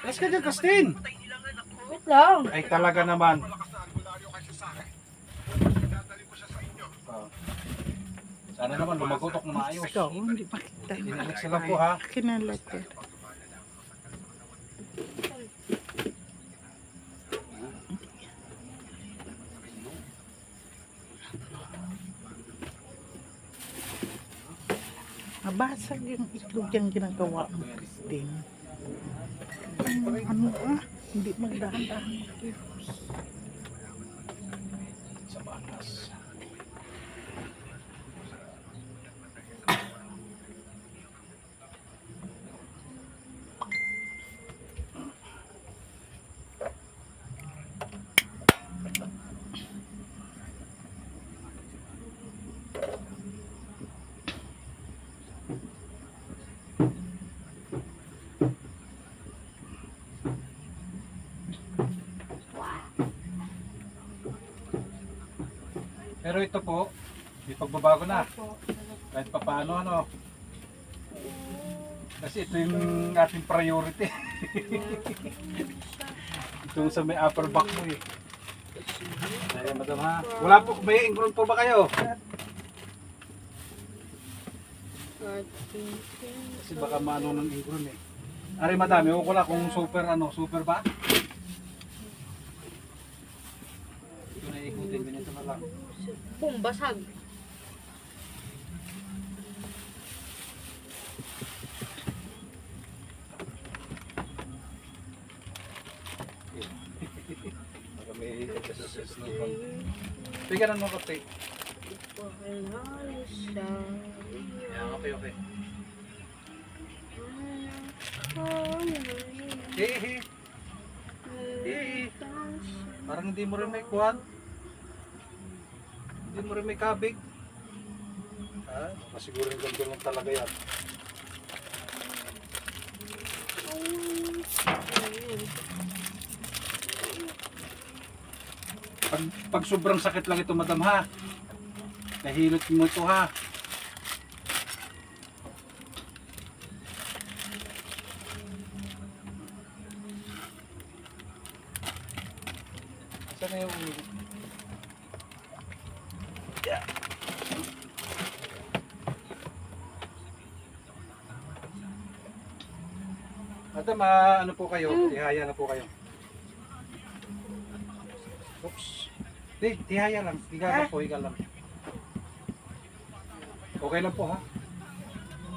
Yes ka dyan, Christine. Wait lang. Ay talaga naman. Oh. Sana naman lumagotok na maayos. Ikaw, hindi makita. Dinilik sila po ha. Kinalat eh. Mabasag yung itlog yung ginagawa mo, Christine. Ano hindi magdahan-dahan. Sa batas. Pero ito po, may pagbabago na. Kahit pa paano ano. Kasi ito yung ating priority. Itong sa may upper back mo eh. Ayan madam ha. Wala po, may ingrown po ba kayo? Kasi baka maano ng ingrown eh. Ari madam, ewan ko lang kung super ano, super ba? Ito na ikutin, ganito na lang. Basag. Baka may kasasus na ito. Bigyan mo kape. Yan, okay, okay. Hehe. Hehe. Parang hindi mo rin may kuwan. Hindi mo rin may kabig. Ha? Masiguro yung ganito lang talaga yan. Pag sobrang sakit lang ito madam ha. Nahilot mo ito ha. Saan na yung yeah. Madam, ano po kayo? Tihaya na po kayo. Oops. Di, tihaya lang. Higa lang po, higa lang. Okay lang po ha.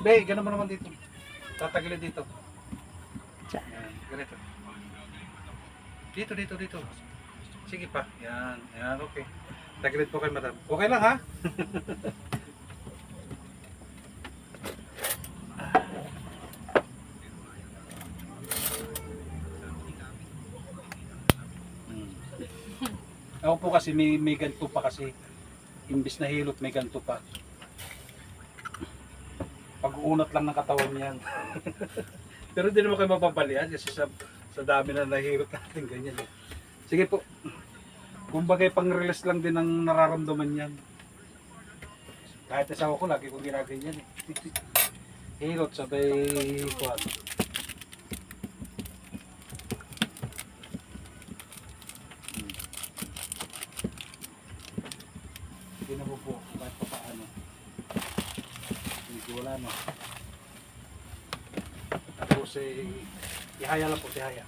Be, ganun mo naman dito. Tatagilid dito. Yan, ganito. Dito, dito, dito. Sige pa. Yan, yan, okay. Tagilid po kayo, madam. Okay lang ha? Ako po kasi may ganito pa kasi. Imbis na hilot, may ganito pa. Pag-uunat lang ng katawan niyan. Pero hindi naman kayo mapapalian kasi sa dami na nahihilot natin ganyan. Eh. Sige po. Kumbaga pang-release lang din ang nararamdaman niyan. Kahit asawa ko lagi kong ginaganyan eh. Hilot sabay kuwan. Hindi na po kahit pa paano. Hindi wala no. Tapos ihaya lang po, ihaya.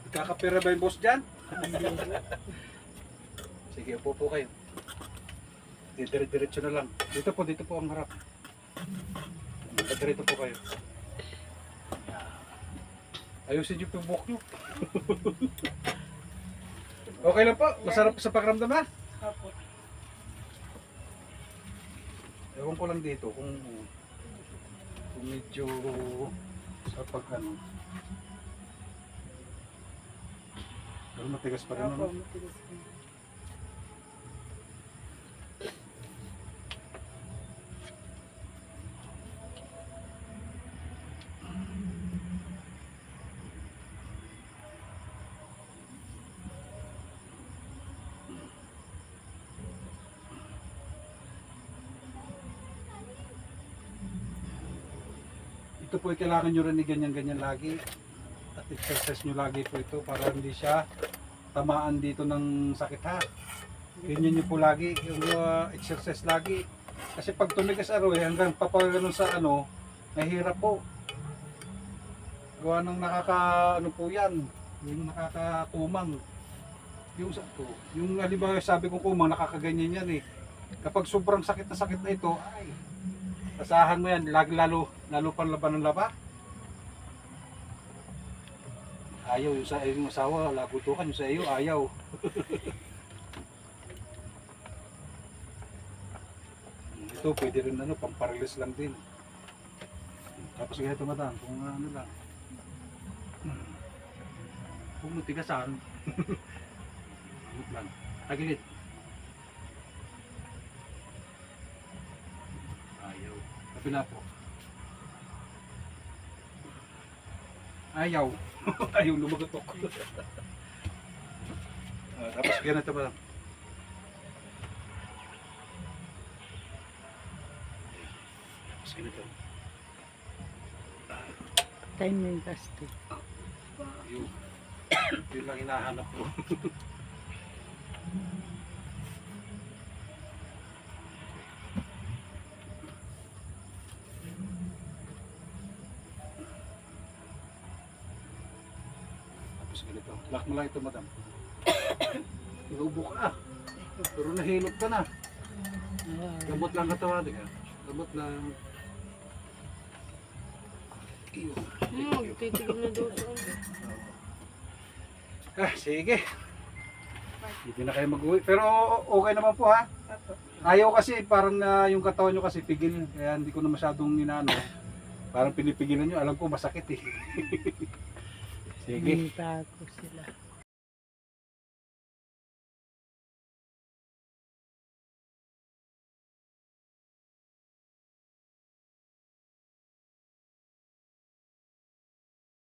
Ikakapira ba yung boss dyan? Sige, upo po kayo. Diretso na lang. Dito po ang harap. Diretso po kayo. Ayusin yung buhok nyo. Okay lang po. Masarap sa pakiramdam ha? Ewan ko lang dito kung medyo sa pag ano. Pero matigas pa rin ano. Ito po ay kailangan nyo rin ganyan-ganyan lagi. At exercise nyo lagi po ito para hindi siya tamaan dito ng sakit ha. Ganyan nyo po lagi, yung exercise lagi. Kasi pag tumigas hanggang papagano'n sa mahirap po. Gawa ng ano po yan, yung nakakakumang. Yung halimbawa sabi ko kumang, nakakaganyan yan eh. Kapag sobrang sakit na ito, ay, asahan mo yan, lalo pang laban ng laba. Ayaw, yung sa iyong asawa, lagutukan, yung sa iyo, ayaw. Ito, pwede rin pamparilis lang din. Tapos ganito madam, kung ano lang. Kung matigasan, lang. Tagilid. Ayaw. Kabila po. Ayaw. Ayaw lumagotok. Tapos ganito madam. Tapos ganito. Time mo yung gasto. Yun lang hinahanap ko. Tapos ganito. Lock mo lang ito, madam. Iubo ka. Pero nahilot ka na. Gamot lang katawan. Gamot lang. Titigil na daw sa ulo. Sige. Hindi na kayo mag-uwi. Pero okay naman po ha. Ayaw kasi parang yung katawan nyo kasi pigil. Kaya hindi ko na masyadong inaano. Parang pinipigilan nyo. Alam ko masakit eh. Sige. Hinta ko sila.